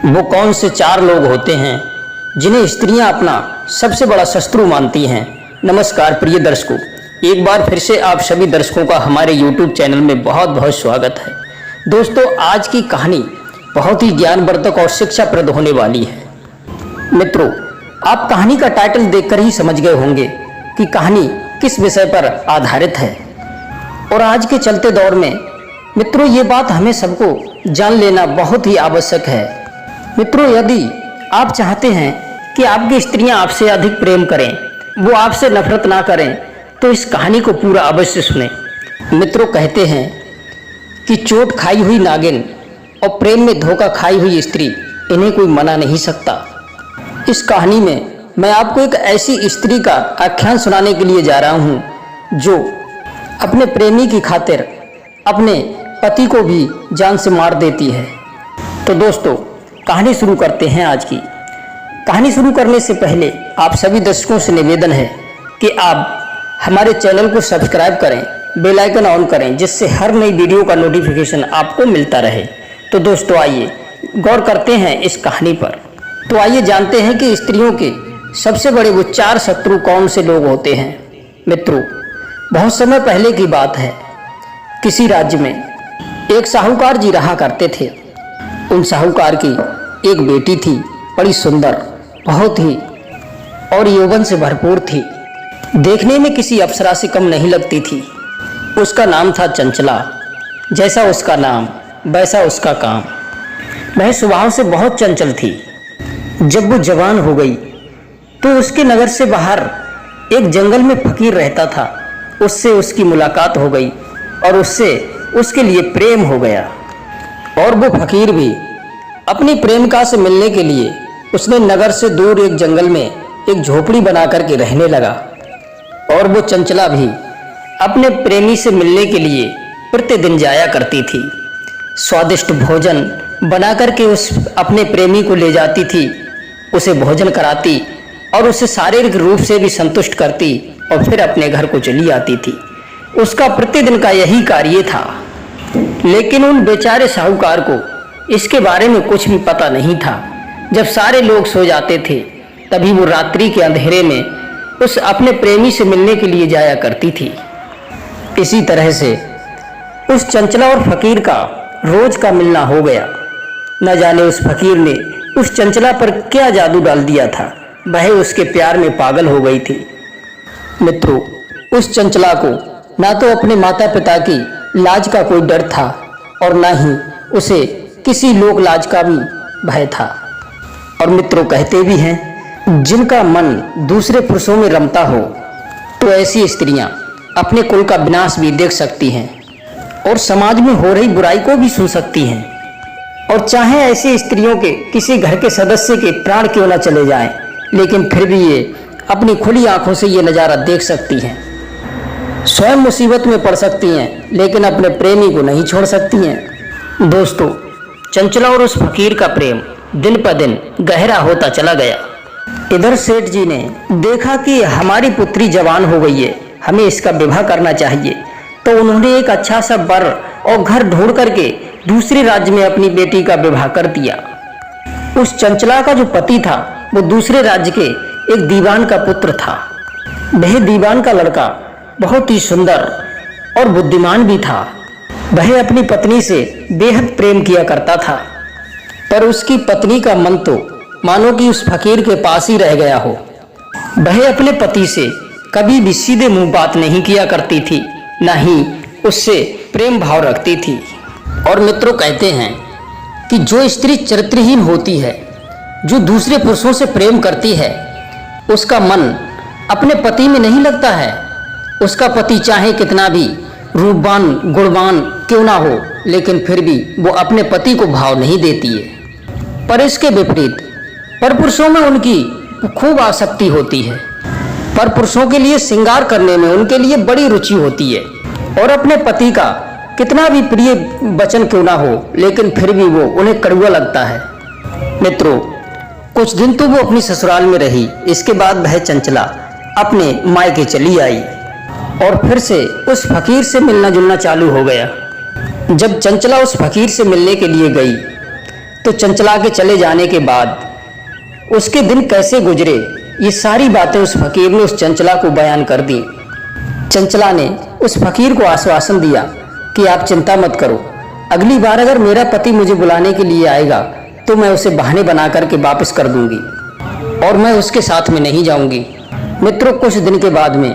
वो कौन से चार लोग होते हैं जिन्हें स्त्रियां अपना सबसे बड़ा शत्रु मानती हैं। नमस्कार प्रिय दर्शकों, एक बार फिर से आप सभी दर्शकों का हमारे YouTube चैनल में बहुत बहुत स्वागत है। दोस्तों, आज की कहानी बहुत ही ज्ञानवर्धक और शिक्षाप्रद होने वाली है। मित्रों, आप कहानी का टाइटल देखकर ही समझ गए होंगे कि कहानी किस विषय पर आधारित है। और आज के चलते दौर में मित्रों, ये बात हमें सबको जान लेना बहुत ही आवश्यक है। मित्रों, यदि आप चाहते हैं कि आपकी स्त्रियां आपसे अधिक प्रेम करें, वो आपसे नफरत ना करें, तो इस कहानी को पूरा अवश्य सुनें। मित्रों, कहते हैं कि चोट खाई हुई नागिन और प्रेम में धोखा खाई हुई स्त्री, इन्हें कोई मना नहीं सकता। इस कहानी में मैं आपको एक ऐसी स्त्री का आख्यान सुनाने के लिए जा रहा हूँ जो अपने प्रेमी की खातिर अपने पति को भी जान से मार देती है। तो दोस्तों, कहानी शुरू करते हैं। आज की कहानी शुरू करने से पहले आप सभी दर्शकों से निवेदन है कि आप हमारे चैनल को सब्सक्राइब करें, बेल आइकन ऑन करें, जिससे हर नई वीडियो का नोटिफिकेशन आपको मिलता रहे। तो दोस्तों, आइए गौर करते हैं इस कहानी पर। तो आइए जानते हैं कि स्त्रियों के सबसे बड़े वो चार शत्रु कौन से लोग होते हैं। मित्रों, बहुत समय पहले की बात है। किसी राज्य में एक साहूकार जी रहा करते थे। उन साहूकार की एक बेटी थी, बड़ी सुंदर, बहुत ही और यौवन से भरपूर थी। देखने में किसी अप्सरा से कम नहीं लगती थी। उसका नाम था चंचला। जैसा उसका नाम वैसा उसका काम। वह स्वभाव से बहुत चंचल थी। जब वो जवान हो गई तो उसके नगर से बाहर एक जंगल में फकीर रहता था। उससे उसकी मुलाकात हो गई और उससे उसके लिए प्रेम हो गया। और वो फकीर भी अपनी प्रेमिका से मिलने के लिए उसने नगर से दूर एक जंगल में एक झोपड़ी बना करके रहने लगा। और वो चंचला भी अपने प्रेमी से मिलने के लिए प्रतिदिन जाया करती थी। स्वादिष्ट भोजन बना करके उस अपने प्रेमी को ले जाती थी, उसे भोजन कराती और उसे शारीरिक रूप से भी संतुष्ट करती और फिर अपने घर को चली आती थी। उसका प्रतिदिन का यही कार्य था। लेकिन उन बेचारे साहूकार को इसके बारे में कुछ भी पता नहीं था। जब सारे लोग सो जाते थे तभी वो रात्रि के अंधेरे में उस अपने प्रेमी से मिलने के लिए जाया करती थी। इसी तरह से उस चंचला और फकीर का रोज का मिलना हो गया। न जाने उस फकीर ने उस चंचला पर क्या जादू डाल दिया था। वह उसके प्यार में पागल हो गई थी। मित्रों, उस चंचला को ना तो अपने माता पिता की लाज का कोई डर था और ना ही उसे किसी लोक लाज का भी भय था। और मित्रों, कहते भी हैं, जिनका मन दूसरे पुरुषों में रमता हो तो ऐसी स्त्रियां अपने कुल का विनाश भी देख सकती हैं और समाज में हो रही बुराई को भी सुन सकती हैं। और चाहे ऐसी स्त्रियों के किसी घर के सदस्य के प्राण क्यों न चले जाएं, लेकिन फिर भी ये अपनी खुली आंखों से ये नज़ारा देख सकती हैं। स्वयं मुसीबत में पड़ सकती हैं, लेकिन अपने प्रेमी को नहीं छोड़ सकती हैं। दोस्तों, चंचला और उस फकीर का प्रेम दिन पर दिन गहरा होता चला गया। इधर सेठ जी ने देखा कि हमारी पुत्री जवान हो गई है, हमें इसका विवाह करना चाहिए। तो उन्होंने एक अच्छा सा वर और घर ढूंढ करके दूसरे राज्य में अपनी बेटी का विवाह कर दिया। उस चंचला का जो पति था वो दूसरे राज्य के एक दीवान का पुत्र था। वह दीवान का लड़का बहुत ही सुंदर और बुद्धिमान भी था। वह अपनी पत्नी से बेहद प्रेम किया करता था, पर उसकी पत्नी का मन तो मानो कि उस फकीर के पास ही रह गया हो। वह अपने पति से कभी भी सीधे मुंह बात नहीं किया करती थी, ना ही उससे प्रेम भाव रखती थी। और मित्रों, कहते हैं कि जो स्त्री चरित्रहीन होती है, जो दूसरे पुरुषों से प्रेम करती है, उसका मन अपने पति में नहीं लगता है। उसका पति चाहे कितना भी रूपवान गुणवान क्यों ना हो, लेकिन फिर भी वो अपने पति को भाव नहीं देती है। पर इसके विपरीत परपुरुषों में उनकी खूब आसक्ति होती है। परपुरुषों के लिए श्रृंगार करने में उनके लिए बड़ी रुचि होती है। और अपने पति का कितना भी प्रिय वचन क्यों ना हो, लेकिन फिर भी वो उन्हें कड़वा लगता है। मित्रों, कुछ दिन तो वो अपनी ससुराल में रही। इसके बाद वह चंचला अपने मायके चली आई और फिर से उस फकीर से मिलना जुलना चालू हो गया। जब चंचला उस फकीर से मिलने के लिए गई तो चंचला के चले जाने के बाद उसके दिन कैसे गुजरे, ये सारी बातें उस फकीर ने उस चंचला को बयान कर दी। चंचला ने उस फकीर को आश्वासन दिया कि आप चिंता मत करो, अगली बार अगर मेरा पति मुझे बुलाने के लिए आएगा तो मैं उसे बहाने बना करके वापस कर दूंगी और मैं उसके साथ में नहीं जाऊंगी। मित्रों, कुछ दिन के बाद में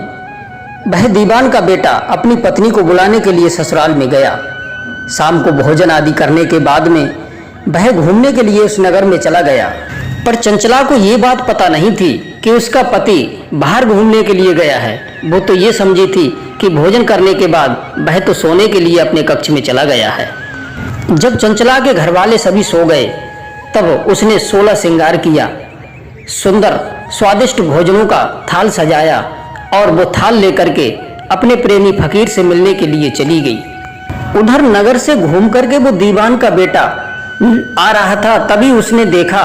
वह दीवान का बेटा अपनी पत्नी को बुलाने के लिए ससुराल में गया। शाम को भोजन आदि करने के बाद में वह घूमने के लिए उस नगर में चला गया, पर चंचला को ये बात पता नहीं थी कि उसका पति बाहर घूमने के लिए गया है। वो तो ये समझी थी कि भोजन करने के बाद वह तो सोने के लिए अपने कक्ष में चला गया है। जब चंचला के घर वाले सभी सो गए तब उसने 16 श्रृंगार किया, सुंदर स्वादिष्ट भोजनों का थाल सजाया और वो थाल लेकर के अपने प्रेमी फकीर से मिलने के लिए चली गई। उधर नगर से घूम करके वो दीवान का बेटा आ रहा था, तभी उसने देखा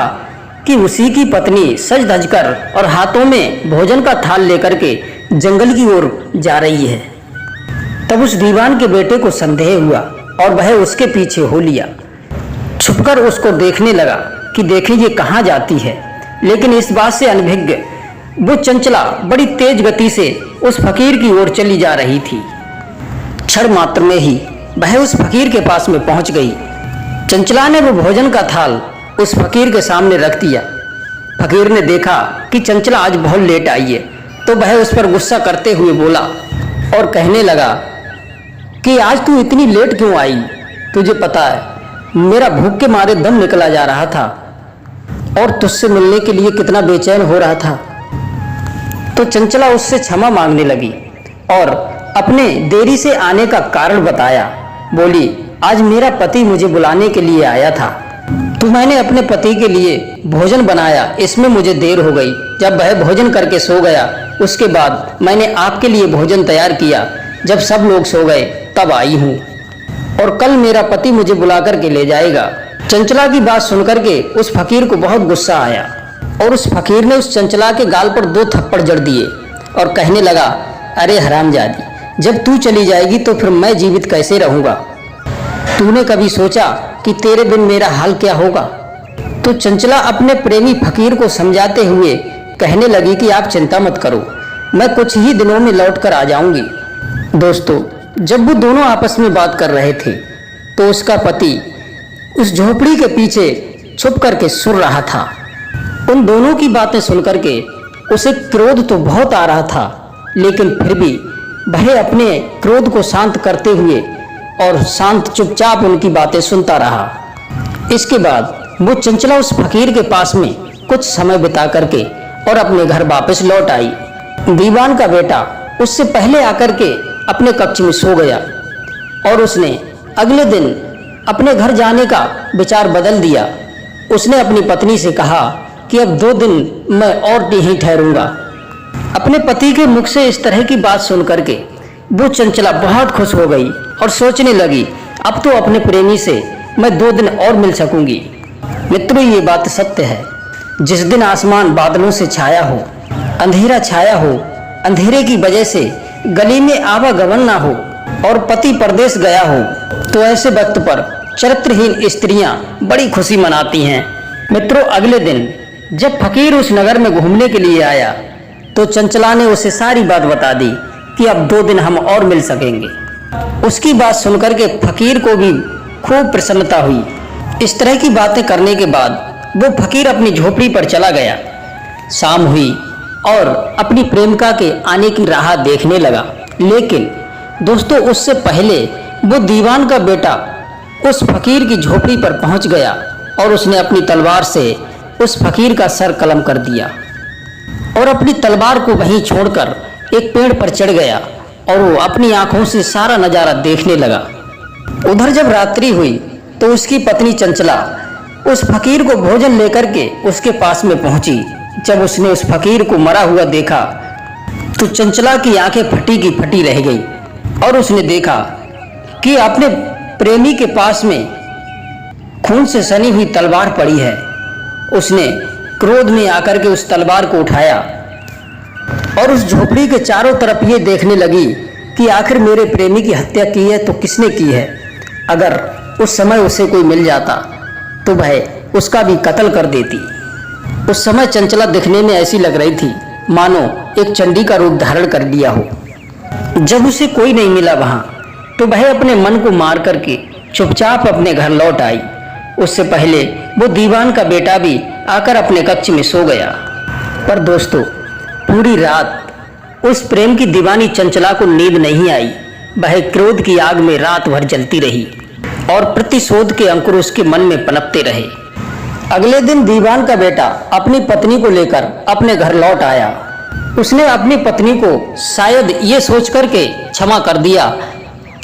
कि उसी की पत्नी सज धज कर और हाथों में भोजन का थाल लेकर के जंगल की ओर जा रही है। तब उस दीवान के बेटे को संदेह हुआ और वह उसके पीछे हो लिया। छुपकर उसको देखने लगा कि देखे ये कहाँ जाती है, लेकिन इस बात से अनभिज्ञ वो चंचला बड़ी तेज गति से उस फकीर की ओर चली जा रही थी। क्षण मात्र में ही वह उस फकीर के पास में पहुंच गई। चंचला ने वो भोजन का थाल उस फकीर के सामने रख दिया। फकीर ने देखा कि चंचला आज बहुत लेट आई है, तो वह उस पर गुस्सा करते हुए बोला और कहने लगा कि आज तू इतनी लेट क्यों आई? तुझे पता है मेरा भूख के मारे दम निकला जा रहा था और तुझसे मिलने के लिए कितना बेचैन हो रहा था। तो चंचला उससे क्षमा मांगने लगी और अपने देरी से आने का कारण बताया। बोली, आज मेरा पति मुझे बुलाने के लिए आया था, तो मैंने अपने पति के लिए भोजन बनाया, इसमें मुझे देर हो गई। जब वह भोजन करके सो गया उसके बाद मैंने आपके लिए भोजन तैयार किया। जब सब लोग सो गए तब आई हूँ और कल मेरा पति मुझे बुला करके ले जाएगा। चंचला की बात सुनकर के उस फकीर को बहुत गुस्सा आया और उस फकीर ने उस चंचला के गाल पर 2 थप्पड़ जड़ दिए और कहने लगा, अरे हरामजादी, जब तू चली जाएगी तो फिर मैं जीवित कैसे रहूंगा? तूने कभी सोचा कि तेरे बिन मेरा हाल क्या होगा? तो चंचला अपने प्रेमी फकीर को समझाते हुए कहने लगी कि आप चिंता मत करो, मैं कुछ ही दिनों में लौट कर आ जाऊंगी। दोस्तों, जब वो दोनों आपस में बात कर रहे थे तो उसका पति उस झोपड़ी के पीछे छुप करके सुन रहा था। उन दोनों की बातें सुनकर के उसे क्रोध तो बहुत आ रहा था, लेकिन फिर भी वह अपने क्रोध को शांत करते हुए और शांत चुपचाप उनकी बातें सुनता रहा। इसके बाद वो चंचला उस फकीर के पास में कुछ समय बिता करके और अपने घर वापस लौट आई। दीवान का बेटा उससे पहले आकर के अपने कक्ष में सो गया और उसने अगले दिन अपने घर जाने का विचार बदल दिया। उसने अपनी पत्नी से कहा कि अब 2 दिन मैं और यहीं ठहरूंगा। अपने पति के मुख से इस तरह की बात सुन करके वो चंचला बहुत खुश हो गई और सोचने लगी, अब तो अपने प्रेमी से मैं 2 दिन और मिल सकूंगी। मित्रों, ये बात सत्य है। जिस दिन आसमान बादलों से छाया हो, अंधेरा छाया हो, अंधेरे की वजह से गली में आवागमन ना हो और पति परदेश गया हो, तो ऐसे वक्त पर चरित्रहीन स्त्रियां बड़ी खुशी मनाती हैं। मित्रों, अगले दिन जब फकीर उस नगर में घूमने के लिए आया तो चंचला ने उसे सारी बात बता दी कि अब 2 दिन हम और मिल सकेंगे। उसकी बात सुनकर के फकीर को भी खूब प्रसन्नता हुई। इस तरह की बातें करने के बाद वो फकीर अपनी झोपड़ी पर चला गया। शाम हुई और अपनी प्रेमिका के आने की राह देखने लगा, लेकिन दोस्तों उससे पहले वो दीवान का बेटा उस फकीर की झोपड़ी पर पहुंच गया और उसने अपनी तलवार से उस फकीर का सर कलम कर दिया और अपनी तलवार को वहीं छोड़कर एक पेड़ पर चढ़ गया और वो अपनी आंखों से सारा नजारा देखने लगा। उधर जब रात्रि हुई तो उसकी पत्नी चंचला उस फकीर को भोजन लेकर के उसके पास में पहुंची। जब उसने उस फकीर को मरा हुआ देखा तो चंचला की आंखें फटी की फटी रह गई और उसने देखा कि अपने प्रेमी के पास में खून से सनी हुई तलवार पड़ी है। उसने क्रोध में आकर के उस तलवार को उठाया और उस झोपड़ी के चारों तरफ ये देखने लगी कि आखिर मेरे प्रेमी की हत्या की है तो किसने की है। अगर उस समय उसे कोई मिल जाता तो वह उसका भी कत्ल कर देती। उस समय चंचला दिखने में ऐसी लग रही थी मानो एक चंडी का रूप धारण कर लिया हो। जब उसे कोई नहीं मिला वहां, तो वह अपने मन को मार करके चुपचाप अपने घर लौट आई। उससे पहले वो दीवान का बेटा भी आकर अपने कक्ष में सो गया। पर दोस्तों, पूरी रात उस प्रेम की दीवानी चंचला को नींद नहीं आई। वह क्रोध की आग में रात भर जलती रही और प्रतिशोध के अंकुर उसके मन में पनपते रहे। अगले दिन दीवान का बेटा अपनी पत्नी को लेकर अपने घर लौट आया। उसने अपनी पत्नी को शायद ये सोच करके क्षमा कर दिया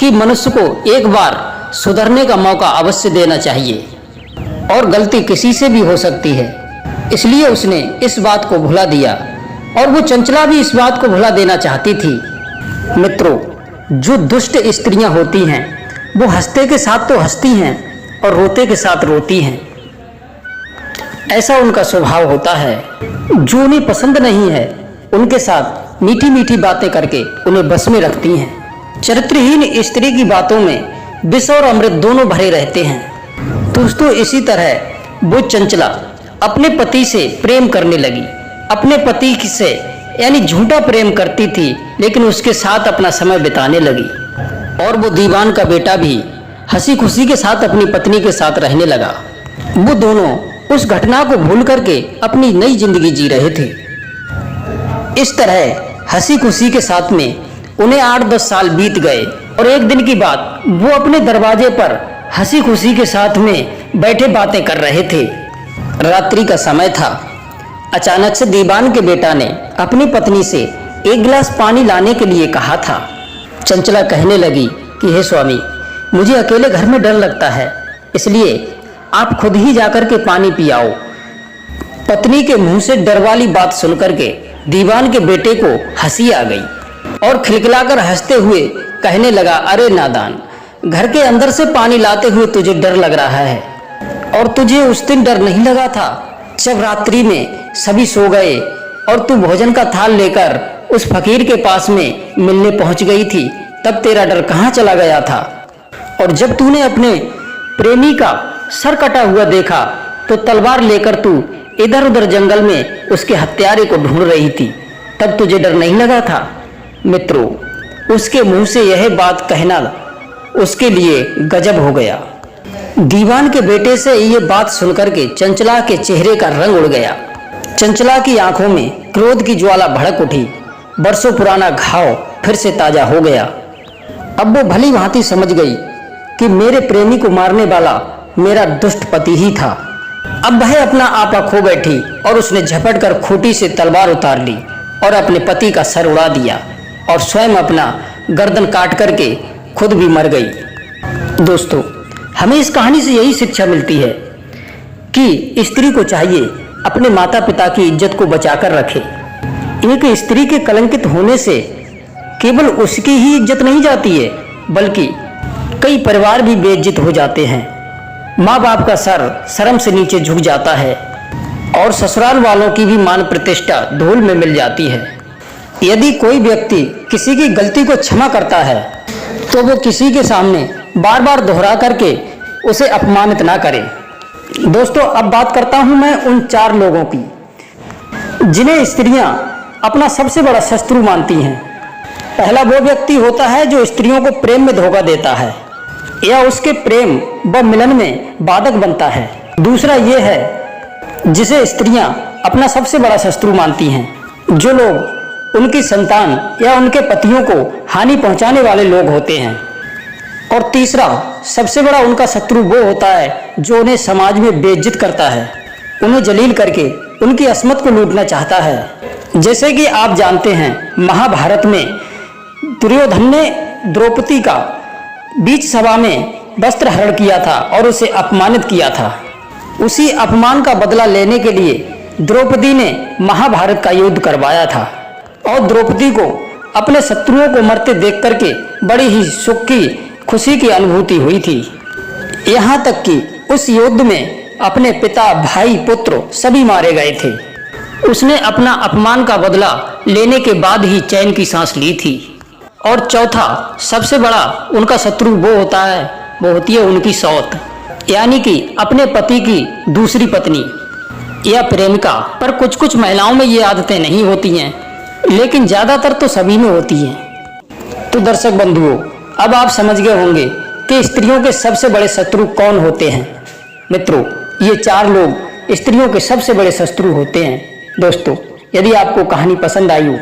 कि मनुष्य को एक बार सुधरने का मौका अवश्य देना चाहिए और गलती किसी से भी हो सकती है। इसलिए उसने इस बात को भुला दिया और वो चंचला भी इस बात को भुला देना चाहती थी। मित्रों, जो दुष्ट स्त्रियां होती हैं वो हंसते के साथ तो हंसती हैं और रोते के साथ रोती हैं। ऐसा उनका स्वभाव होता है। जो उन्हें पसंद नहीं है उनके साथ मीठी मीठी बातें करके उन्हें बस में रखती हैं। चरित्रहीन स्त्री की बातों में विष और अमृत दोनों भरे रहते हैं। दोस्तों, इसी तरह वो चंचला अपने पति से प्रेम करने लगी। अपने पति से यानी झूठा प्रेम करती थी, लेकिन उसके साथ अपना समय बिताने लगी। और वो दीवान का बेटा भी हंसी खुशी के साथ अपनी पत्नी के साथ रहने लगा। वो दोनों उस घटना को भूल करके अपनी नई जिंदगी जी रहे थे। इस तरह हंसी खुशी के साथ में उन्हें 8-10 साल बीत गए और एक दिन की बात, वो अपने दरवाजे पर हंसी खुशी के साथ में बैठे बातें कर रहे थे। रात्रि का समय था। अचानक से दीवान के बेटा ने अपनी पत्नी से एक गिलास पानी लाने के लिए कहा था। चंचला कहने लगी कि हे स्वामी, मुझे अकेले घर में डर लगता है, इसलिए आप खुद ही जाकर के पानी पियाओ। पत्नी के मुंह से डर वाली बात सुनकर के दीवान के बेटे को हंसी आ गई और खिलखिलाकर हंसते हुए कहने लगा, अरे नादान, घर के अंदर से पानी लाते हुए तुझे डर लग रहा है और तुझे उस दिन डर नहीं लगा था जब रात्रि में सभी सो गए और तू भोजन का थाल लेकर उस फकीर के पास में मिलने पहुंच गई थी, तब तेरा डर कहाँ चला गया था। और जब तूने अपने प्रेमी का सर कटा हुआ देखा तो तलवार लेकर तू इधर उधर जंगल में उसके हत्यारे को ढूंढ रही थी, तब तुझे डर नहीं लगा था। मित्रों, उसके मुंह से यह बात कहना उसके लिए गजब हो गया। दीवान के बेटे से ये बात सुनकर के चंचला के चेहरे का रंग उड़ गया। चंचला की आंखों में क्रोध की ज्वाला भड़क उठी। बरसों पुराना घाव फिर से ताजा हो गया। अब वो भली भांति समझ गई कि मेरे प्रेमी को मारने वाला मेरा दुष्ट पति ही था। अब वह अपना आपा खो बैठी और उसने झपट कर खूंटी से तलवार उतार ली और अपने पति का सर उड़ा दिया और स्वयं अपना गर्दन काट करके खुद भी मर गई। दोस्तों, हमें इस कहानी से यही शिक्षा मिलती है कि स्त्री को चाहिए अपने माता पिता की इज्जत को बचाकर रखे। एक स्त्री के कलंकित होने से केवल उसकी ही इज्जत नहीं जाती है, बल्कि कई परिवार भी बेइज्जत हो जाते हैं। माँ बाप का सर शर्म से नीचे झुक जाता है और ससुराल वालों की भी मान प्रतिष्ठा धूल में मिल जाती है। यदि कोई व्यक्ति किसी की गलती को क्षमा करता है तो वो किसी के सामने बार बार दोहरा करके उसे अपमानित ना करे। दोस्तों, अब बात करता हूं मैं उन 4 लोगों की जिन्हें स्त्रियां अपना सबसे बड़ा शत्रु मानती हैं। पहला वो व्यक्ति होता है जो स्त्रियों को प्रेम में धोखा देता है या उसके प्रेम व मिलन में बाधक बनता है। दूसरा ये है जिसे स्त्रियां अपना सबसे बड़ा शत्रु मानती हैं, जो लोग उनकी संतान या उनके पतियों को हानि पहुंचाने वाले लोग होते हैं। और तीसरा सबसे बड़ा उनका शत्रु वो होता है जो उन्हें समाज में बेइज्जत करता है, उन्हें जलील करके उनकी अस्मत को लूटना चाहता है। जैसे कि आप जानते हैं, महाभारत में दुर्योधन ने द्रौपदी का बीच सभा में वस्त्र हरण किया था और उसे अपमानित किया था। उसी अपमान का बदला लेने के लिए द्रौपदी ने महाभारत का युद्ध करवाया था और द्रौपदी को अपने शत्रुओं को मरते देख करके बड़ी ही सुख की खुशी की अनुभूति हुई थी। यहाँ तक कि उस युद्ध में अपने पिता, भाई, पुत्र सभी मारे गए थे। उसने अपना अपमान का बदला लेने के बाद ही चैन की सांस ली थी। और चौथा सबसे बड़ा उनका शत्रु वो होता है, वो होती है उनकी सौत। यानी कि अपने पति की दूसरी पत्नी या प्रेमिका। पर कुछ कुछ महिलाओं में ये आदतें नहीं होती हैं, लेकिन ज़्यादातर तो सभी में होती हैं। तो दर्शक बंधुओं, अब आप समझ गए होंगे कि स्त्रियों के सबसे बड़े शत्रु कौन होते हैं। मित्रों, ये 4 लोग स्त्रियों के सबसे बड़े शत्रु होते हैं। दोस्तों, यदि आपको कहानी पसंद आई हो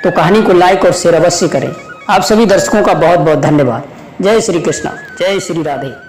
तो कहानी को लाइक और शेयर अवश्य करें। आप सभी दर्शकों का बहुत बहुत धन्यवाद। जय श्री कृष्णा, जय श्री राधे।